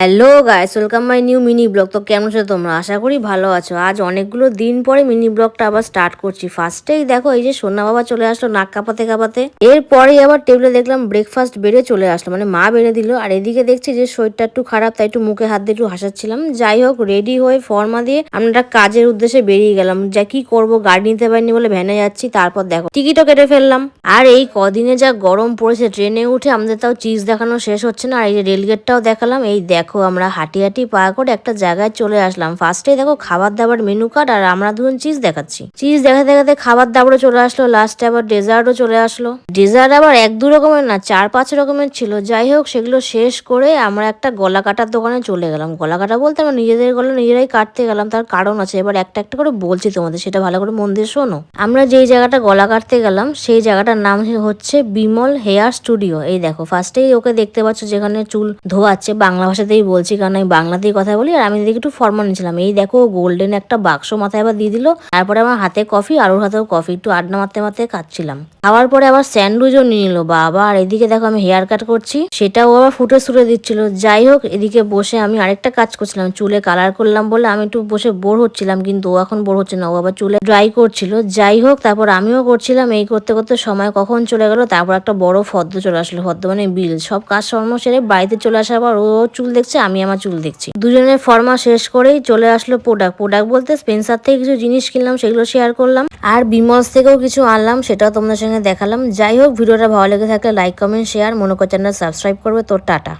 Hello guys, welcome my new mini blog. তো কেমন আছো তোমরা? আশা করি ভালো আছো। আজ অনেকগুলো দিন পরে মিনি ব্লগটা আবার স্টার্ট করছি। ফার্স্টেই দেখো এই যে সোনা বাবা চলে আসলো নাক কাঁপাতে কাঁপাতে। এরপরেই আবার টেবিলে দেখলাম ব্রেকফাস্ট বেড়ে চলে আসলো, মানে মা বেড়ে দিল। আর এদিকে দেখছি যে শরীরটা একটু খারাপ, তাই একটু মুখে হাত দিয়ে একটু হাসাচ্ছিলাম। যাই হোক, রেডি হয়ে ফর্মা দিয়ে আমরা কাজের উদ্দেশ্যে বেরিয়ে গেলাম। যা কি করব, গাড়ি নিতে পারিনি বলে ভ্যানে যাচ্ছি। তারপর দেখো টিকিটও কেটে ফেললাম। আর এই কদিনে যা গরম পড়েছে, ট্রেনে উঠে আমাদের তাও চিজ দেখানো শেষ হচ্ছে না। আর এই যে রেলগেটটাও দেখালাম। এই দেখো আমরা হাঁটি হাঁটি পা করে একটা জায়গায় চলে আসলাম। ফার্স্টে দেখো খাবার দাবার মেনু কার্ড, আর আমরা দুজন চিজ দেখাচ্ছি। চিজ দেখাতে দেখাতে খাবার দাবারও চলে আসলো। লাস্টে আবার ডেজার্টও চলে আসলো। ডেজার্ট আবার এক দু রকমের না, 4-5 রকমের ছিল। যাই হোক, সেগুলো শেষ করে আমরা একটা গলা কাটার দোকানে চলে গেলাম। গলা কাটা বলতে আমরা নিজেদের গলা নিজেরাই কাটতে গেলাম। তার কারণ আছে, এবার একটা একটা করে বলছি তোমাদের, সেটা ভালো করে মন দিয়ে শোনো। আমরা যেই জায়গাটা গলা কাটতে গেলাম সেই জায়গাটার নাম হচ্ছে বিমল হেয়ার স্টুডিও। এই দেখো ফার্স্টেই ওকে দেখতে পাচ্ছ যেখানে চুল ধোয়াচ্ছে। বাংলা ভাষাতেই বলছি কারণ আমি বাংলাতেই কথা বলি, আর আমি এদিকে একটু ফর্মাল নিয়েছিলাম। এই দেখো গোল্ডেন একটা বাক্স মাথায় আবার দিয়ে দিল। তারপরে আমার হাতে কফি আর ওর হাতেও কফি, একটু আড্ডা মারতে মারতে খাচ্ছিলাম। খাওয়ার পরে আবার স্যান্ডউইচও নিয়ে নিল বাবা। আর এদিকে দেখো আমি হেয়ার কাট করছি, সেটাও আবার ফুটে সুটে দিচ্ছিল। যাই হোক, এদিকে বসে আমি আরেকটা কাজ করছিলাম, চুলে কালার করলাম বলে আমি একটু বসে বোর হচ্ছিলাম, কিন্তু ও এখন বোর হচ্ছে না, ও আবার চুলে ড্রাই করছিল। যাই হোক, তারপর আমিও করছিলাম। এই করতে করতে সময় কখন চলে গেল। তারপর একটা বড় ফর্দ চলে আসলো। ফর্দ মানে বিল। সব কাজ কর্ম সেরে বাড়িতে চলে আসার পর ও চুল দেখছে, আমি আমার চুল দেখছি। দুজনের ফর্মা শেষ করেই চলে আসলো প্রোডাক্ট বলতে স্পেন্সার থেকে কিছু জিনিস কিনলাম, সেগুলো শেয়ার করলাম। আর বিমলস থেকেও কিছু আনলাম, সেটাও তোমাদের সঙ্গে দেখালাম। যাই হোক, ভিডিওটা ভালো লেগে থাকলে লাইক কমেন্ট শেয়ার মনে করে চ্যানেল সাবস্ক্রাইব করবে। তোর টাটা।